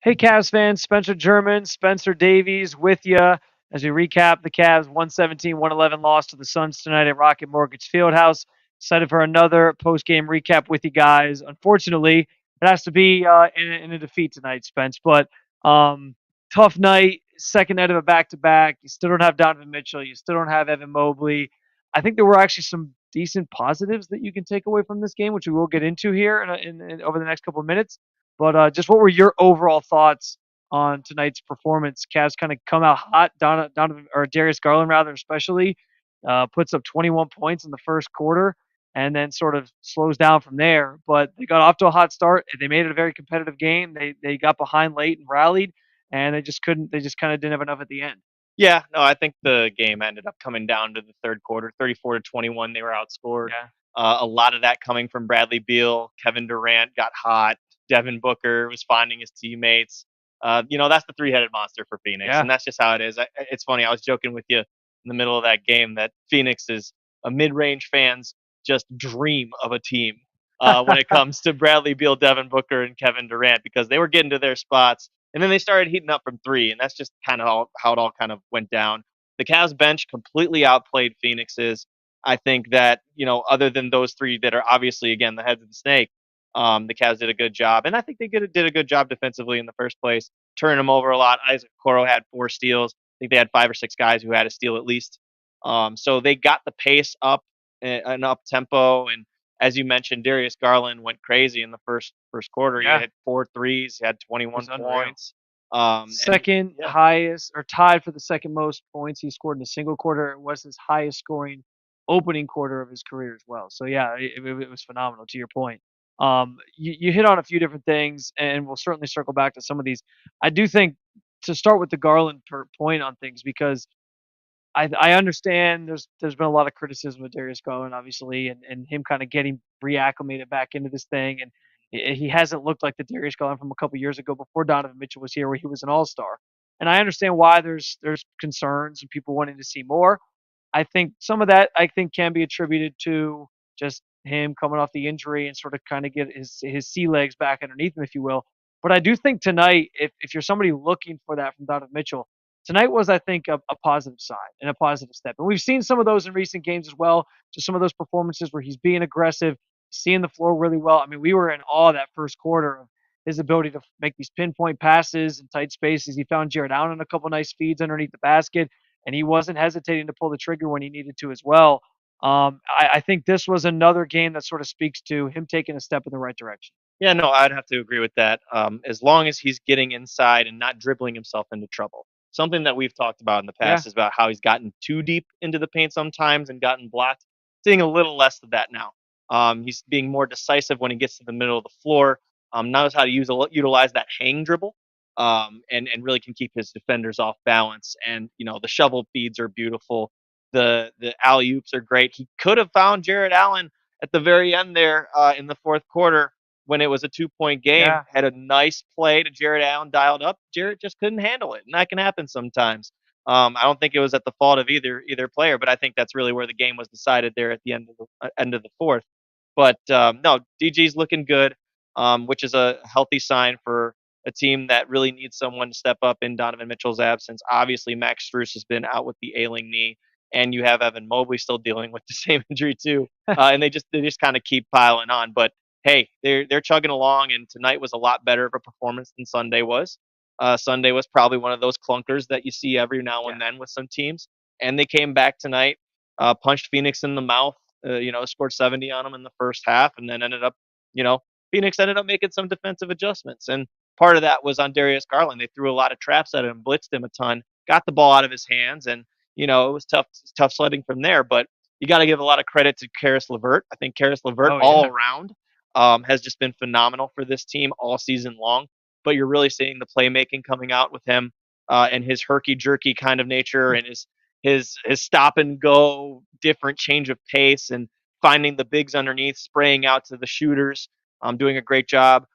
Hey, Cavs fans, Spencer German, Spencer Davies with you as we recap the Cavs 117-111 loss to the Suns tonight at Rocket Mortgage Fieldhouse. Excited for another post-game recap with you guys. Unfortunately, it has to be in a defeat tonight, Spence, but tough night, second night of a back-to-back. You still don't have Donovan Mitchell. You still don't have Evan Mobley. I think there were actually some decent positives that you can take away from this game, which we will get into here in over the next couple of minutes. But just what were your overall thoughts on tonight's performance? Cavs kind of come out hot. Donovan or Darius Garland rather, especially, puts up 21 points in the first quarter, and then sort of slows down from there. But they got off to a hot start. They made it a very competitive game. They got behind late and rallied, and they just couldn't. They just kind of didn't have enough at the end. Yeah, no, I think the game ended up coming down to the third quarter, 34-21. They were outscored. Yeah, A lot of that coming from Bradley Beal. Kevin Durant got hot. Devin Booker was finding his teammates. That's the three-headed monster for Phoenix, yeah. and that's just how it is. It's funny. I was joking with you in the middle of that game that Phoenix is a mid-range fan's just dream of a team when it comes to Bradley Beal, Devin Booker, and Kevin Durant because they were getting to their spots and then they started heating up from three, and that's just kind of how it all kind of went down. The Cavs bench completely outplayed Phoenix's. I think that, other than those three that are obviously, again, the heads of the snake, the Cavs did a good job. And I think they did a good job defensively in the first place, turning them over a lot. Isaac Coro had 4 steals. I think they had 5 or 6 guys who had a steal at least. So they got the pace up and up tempo. And as you mentioned, Darius Garland went crazy in the first quarter. He Yeah, had 4 threes, he had it was 21 unreal. points. And Second yeah, highest, or tied for the second most points he scored in a single quarter. It was his highest scoring opening quarter of his career as well. So yeah, it was phenomenal. To your point, you hit on a few different things, and we'll certainly circle back to some of these. I do think to start with the Garland point on things because I understand there's been a lot of criticism of Darius Garland, obviously, and him kind of getting reacclimated back into this thing, and he hasn't looked like the Darius Garland from a couple years ago before Donovan Mitchell was here, where he was an all star. And I understand why there's concerns and people wanting to see more. I think some of that can be attributed to just him coming off the injury and sort of kind of get his sea legs back underneath him, if you will. But I do think tonight, if you're somebody looking for that from Donovan Mitchell, tonight was, I think, a positive sign and a positive step. And we've seen some of those in recent games as well. Just some of those performances where he's being aggressive, seeing the floor really well. I mean, we were in awe that first quarter of his ability to make these pinpoint passes in tight spaces. He found Jared Allen a couple nice feeds underneath the basket, and he wasn't hesitating to pull the trigger when he needed to as well. I think this was another game that sort of speaks to him taking a step in the right direction. yeah, no, I'd have to agree with that. As long as he's getting inside and not dribbling himself into trouble. Something that we've talked about in the Yeah, past is about how he's gotten too deep into the paint sometimes and gotten blocked. Seeing a little less of that now. He's being more decisive when he gets to the middle of the floor. Knows how to utilize that hang dribble, and really can keep his defenders off balance. And the shovel feeds are beautiful. The alley oops are great. He could have found Jared Allen at the very end there in the fourth quarter when it was a 2-point game. yeah, Had a nice play to Jared Allen dialed up. Jared just couldn't handle it, and that can happen sometimes. I don't think it was at the fault of either player, but I think that's really where the game was decided there at the end of the fourth. But no, DG's looking good, which is a healthy sign for a team that really needs someone to step up in Donovan Mitchell's absence. Obviously, Max Strus has been out with the ailing knee, and you have Evan Mobley still dealing with the same injury too. And they just kind of keep piling on. But hey, they're chugging along, and tonight was a lot better of a performance than Sunday was. Sunday was probably one of those clunkers that you see every now yeah. and then with some teams, and they came back tonight, punched Phoenix in the mouth. Scored 70 on them in the first half, and then you know, Phoenix ended up making some defensive adjustments, and part of that was on Darius Garland. They threw a lot of traps at him, blitzed him a ton, got the ball out of his hands, and it was tough sledding from there. But you got to give a lot of credit to Karis LeVert. I think Karis LeVert Oh all yeah, around has just been phenomenal for this team all season long. But you're really seeing the playmaking coming out with him and his herky jerky kind of nature and his stop and go, different change of pace, and finding the bigs underneath, spraying out to the shooters. Doing a great job.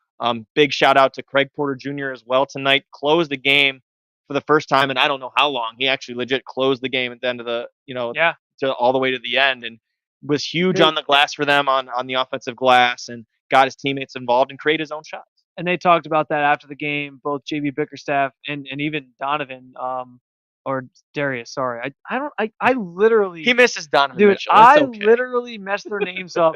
Big shout out to Craig Porter Jr. as well tonight. Closed the game for the first time, and I don't know how long. He actually legit closed the game at the end of yeah. to all the way to the end, and was huge on the glass for them on the offensive glass, and got his teammates involved and created his own shots. and they talked about that after the game, both JB Bickerstaff and even Donovan, or Darius. Sorry, I don't I He literally, misses Donovan dude, Mitchell. It's I okay. literally mess their names up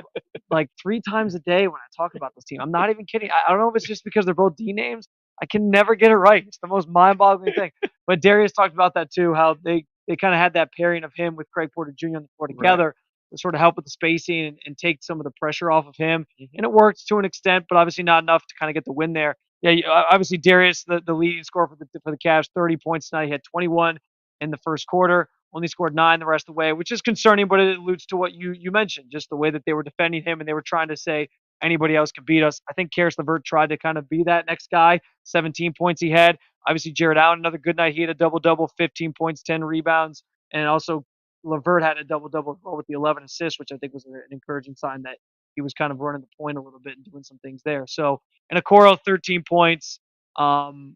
like 3 times a day when I talk about this team. I'm not even kidding. I don't know if it's just because they're both D names. I can never get it right. It's the most mind-boggling thing. But Darius talked about that too, how they kind of had that pairing of him with Craig Porter Jr. on the floor Right. together to sort of help with the spacing and take some of the pressure off of him. Mhm. And it worked to an extent, but obviously not enough to kind of get the win there. Yeah, obviously Darius, the leading scorer for the Cavs, 30 points tonight. He had 21 in the first quarter, only scored 9 the rest of the way, which is concerning, but it alludes to what you mentioned, just the way that they were defending him and they were trying to say anybody else can beat us. I think Karis LeVert tried to kind of be that next guy. 17 points he had. Obviously, Jared Allen, another good night. He had a double double, 15 points, 10 rebounds, and also LeVert had a double double with the 11 assists, which I think was an encouraging sign that he was kind of running the point a little bit and doing some things there. So, and Okoro, 13 points,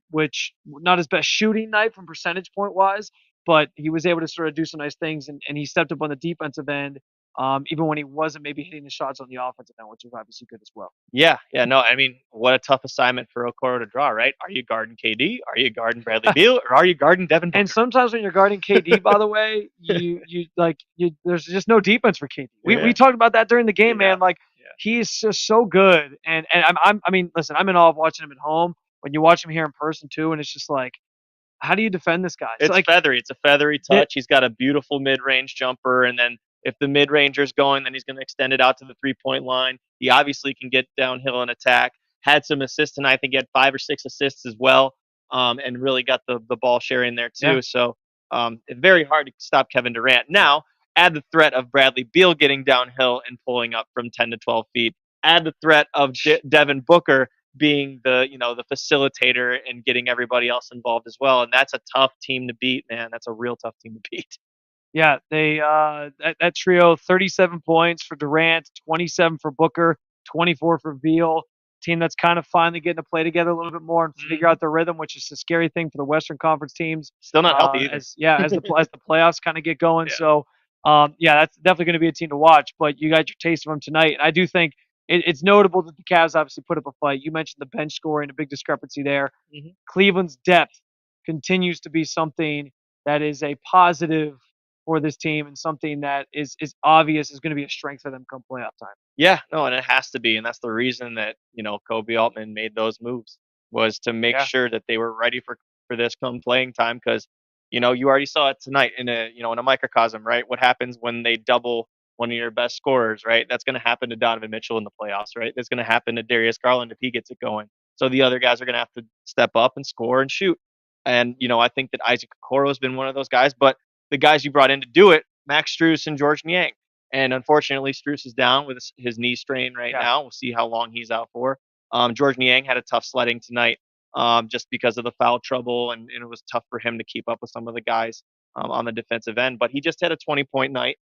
which not his best shooting night from percentage point wise, but he was able to sort of do some nice things, and he stepped up on the defensive end, even when he wasn't maybe hitting the shots on the offensive end, which was obviously good as well. Yeah, yeah, no, I mean, what a tough assignment for Okoro to draw, right? Are you guarding KD? Are you guarding Bradley Beal? Or are you guarding Devin And Booker? sometimes when you're guarding KD, by the way, you there's just no defense for KD. We Yeah, talked about that during the game, yeah, man. Like yeah. he's just so good, and I mean, listen, I'm in awe of watching him at home. When you watch him here in person too, and it's just like, how do you defend this guy? So It's like feathery. It's a feathery that, touch. He's got a beautiful mid-range jumper, and then if the mid-ranger's going, then he's going to extend it out to the three-point line. He obviously can get downhill and attack. Had some assists, and I think he had 5 or 6 assists as well, and really got the ball sharing there yeah, too. So it's very hard to stop Kevin Durant. Now add the threat of Bradley Beal getting downhill and pulling up from 10 to 12 feet. Add the threat of Devin Booker being the facilitator and getting everybody else involved as well. And that's a tough team to beat, man. That's a real tough team to beat. yeah, they that trio, 37 points for Durant, 27 for Booker, 24 for Beal. Team that's kind of finally getting to play together a little bit more and figure Hmm. out their rhythm, which is a scary thing for the Western Conference teams. Still not healthy either. As the playoffs kind of get going. Yeah. So yeah, that's definitely going to be a team to watch. But you got your taste of them tonight, and I do think it's notable that the Cavs obviously put up a fight. You mentioned the bench scoring, a big discrepancy there. Hmm. Cleveland's depth continues to be something that is a positive for this team and something that is obvious is going to be a strength for them come playoff time. Yeah, no, and it has to be, and that's the reason that Kobe Altman made those moves was to make Yeah, sure that they were ready for this come playing time because you already saw it tonight in a microcosm, right? What happens when they double one of your best scorers, right? That's going to happen to Donovan Mitchell in the playoffs, right? That's going to happen to Darius Garland if he gets it going. So the other guys are going to have to step up and score and shoot. And I think that Isaac Okoro has been one of those guys, but the guys you brought in to do it, Max Strus and George Niang. And unfortunately, Strus is down with his knee strain right yeah. now. We'll see how long he's out for. George Niang had a tough sledding tonight just because of the foul trouble, and it was tough for him to keep up with some of the guys on the defensive end. But he just had a 20-point night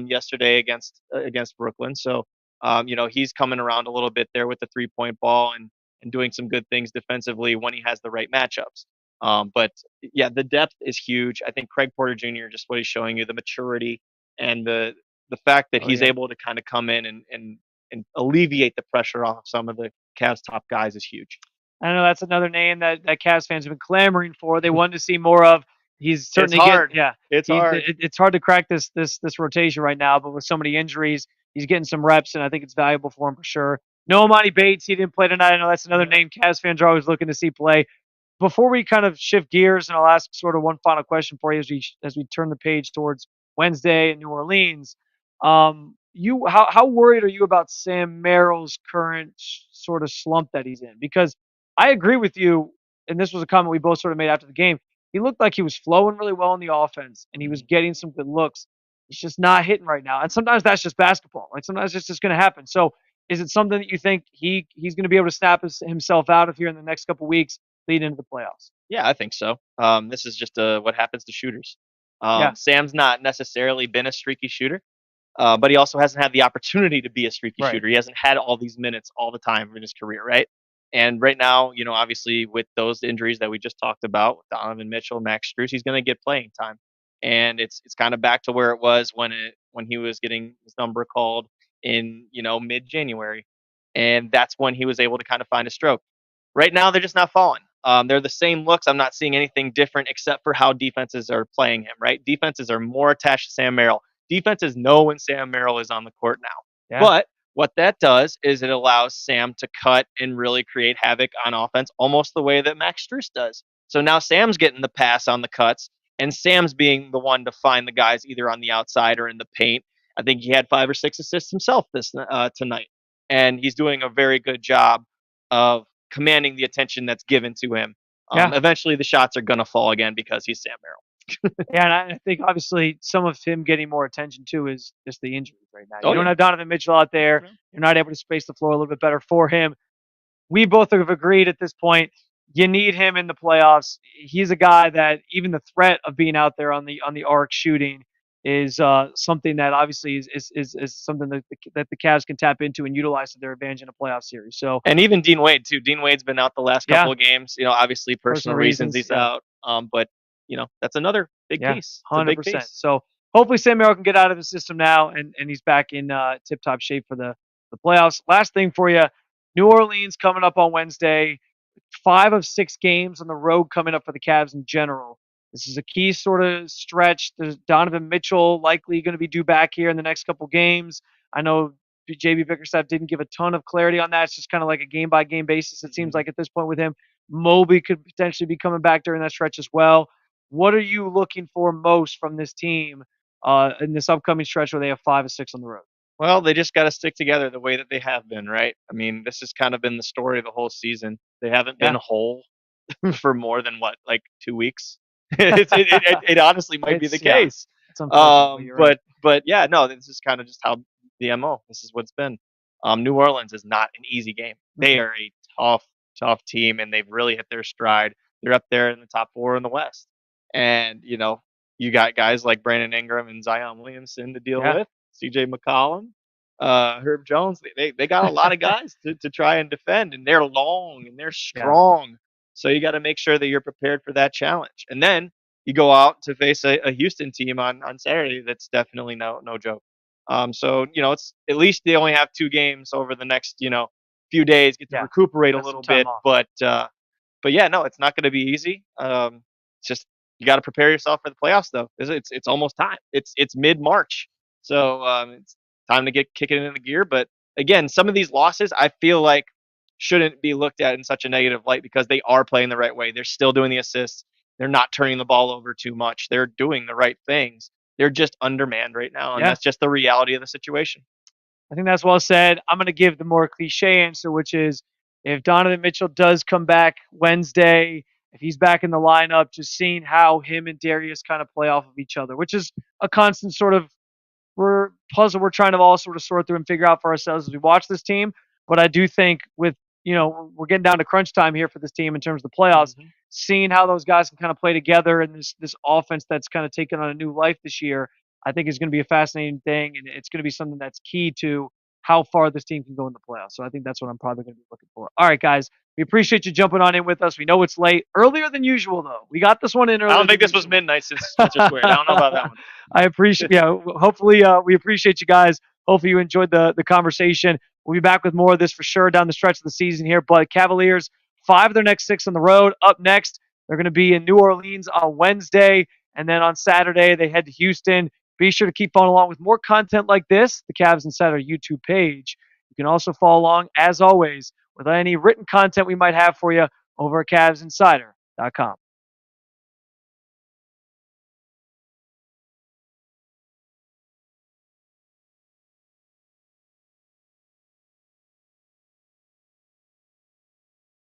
yesterday against Brooklyn. So, he's coming around a little bit there with the 3-point ball and doing some good things defensively when he has the right matchups. But yeah, the depth is huge. I think Craig Porter Jr. just what he's showing you, the maturity and the fact that Oh he's yeah. able to kind of come in and alleviate the pressure off some of the Cavs top guys is huge. I know that's another name that Cavs fans have been clamoring for. They wanted to see more of. He's It's certainly getting, hard. yeah. It's hard. It's hard to crack this rotation right now, but with so many injuries, he's getting some reps, and I think it's valuable for him for sure. No Amani Bates, he didn't play tonight. I know that's another Yeah. name Cavs fans are always looking to see play. Before we kind of shift gears, and I'll ask sort of one final question for you as we turn the page towards Wednesday in New Orleans. You how worried are you about Sam Merrill's current sort of slump that he's in? Because I agree with you, and this was a comment we both sort of made after the game. He looked like he was flowing really well in the offense, and he was Mhm. getting some good looks. He's just not hitting right now, and sometimes that's just basketball. Like sometimes it's just going to happen. So, is it something that you think he's going to be able to snap himself out of here in the next couple weeks, lead into the playoffs? Yeah, I think so. This is just what happens to shooters. Yeah, Sam's not necessarily been a streaky shooter, but he also hasn't had the opportunity to be a streaky right. shooter. He hasn't had all these minutes all the time in his career, right? And right now, obviously with those injuries that we just talked about, with Donovan Mitchell, Max Strus, he's going to get playing time, and it's kind of back to where it was when he was getting his number called in mid January, and that's when he was able to kind of find a stroke. right now they're just not falling. They're the same looks. I'm not seeing anything different except for how defenses are playing him, right? Defenses are more attached to Sam Merrill. Defenses know when Sam Merrill is on the court now. Yeah. But what that does is it allows Sam to cut and really create havoc on offense, almost the way that Max Strus does. So now Sam's getting the pass on the cuts, and Sam's being the one to find the guys either on the outside or in the paint. I think he had 5 or 6 assists himself this tonight, and he's doing a very good job of commanding the attention that's given to him. Yeah. Eventually, the shots are going to fall again because he's Sam Merrill. Yeah, and I think obviously some of him getting more attention too is just the injuries right now. Oh, You don't yeah. have Donovan Mitchell out there. Yeah. You're not able to space the floor a little bit better for him. We both have agreed at this point you need him in the playoffs. He's a guy that even the threat of being out there on the arc shooting is something that obviously is something that the Cavs can tap into and utilize to their advantage in a playoff series. So And even Dean Wade too. Dean Wade's been out the last couple yeah, of games. Obviously personal personal reasons reasons. he's Yeah, out. But that's another big yeah, piece. It's a big 100%. piece. So hopefully Sam Merrill can get out of the system now and he's back in tip top shape for the playoffs. Last thing for you, New Orleans coming up on Wednesday. 5 of 6 games on the road coming up for the Cavs in general. This is a key sort of stretch. There's Donovan Mitchell likely going to be due back here in the next couple games. I know JB Bickerstaff didn't give a ton of clarity on that. It's just kind of like a game by game basis. It seems Mhm. like at this point with him, Mobley could potentially be coming back during that stretch as well. What are you looking for most from this team in this upcoming stretch where they have 5 of 6 on the road? Well, they just got to stick together the way that they have been, right? I mean, this has kind of been the story of the whole season. They haven't been Yeah, whole for more than what, like 2 weeks. It honestly might be the yeah, case. it's unfortunate, but you're right. But yeah, no, this is kind of just how the mo. This is what's been. New Orleans is not an easy game. They Mm-mm. are a tough team, and they've really hit their stride. They're up there in the top 4 in the West, and you got guys like Brandon Ingram and Zion Williamson to deal Yeah, with. C.J. McCollum, Herb Jones. They got a lot of guys to try and defend, and they're long and they're yeah, strong. So you got to make sure that you're prepared for that challenge. And then you go out to face a Houston team on Saturday that's definitely no joke. So it's at least they only have 2 games over the next few days, get to yeah. recuperate a Got some little time bit. off. But yeah, no, it's not going to be easy. It's just you got to prepare yourself for the playoffs though. It's almost time. It's mid March, so it's time to get kicking into gear. But again, some of these losses I feel like shouldn't be looked at in such a negative light because they are playing the right way. They're still doing the assists. They're not turning the ball over too much. They're doing the right things. They're just undermanned right now, and Yeah. that's just the reality of the situation. I think that's well said. I'm going to give the more cliche answer, which is if Donovan Mitchell does come back Wednesday, if he's back in the lineup, just seeing how him and Darius kind of play off of each other, which is a constant sort of puzzle we're trying to all sort of sort through and figure out for ourselves as we watch this team. But I do think with we're getting down to crunch time here for this team in terms of the playoffs. Mhm. Seeing how those guys can kind of play together in this offense that's kind of taken on a new life this year, I think is going to be a fascinating thing, and it's going to be something that's key to how far this team can go in the playoffs. So I think that's what I'm probably going to be looking for. All right, guys, we appreciate you jumping on in with us. We know it's late, earlier than usual though. We got this one in I earlier don't think than this was usual. midnight since Spencer Squared. I don't know about that one. I appreciate, yeah. Hopefully, we appreciate you guys. Hopefully, you enjoyed the conversation. We'll be back with more of this for sure down the stretch of the season here. But Cavaliers, 5 of their next 6 on the road. Up next, they're going to be in New Orleans on Wednesday, and then on Saturday they head to Houston. Be sure to keep following along with more content like this. The Cavs Insider YouTube page. You can also follow along, as always, with any written content we might have for you over at CavsInsider.com.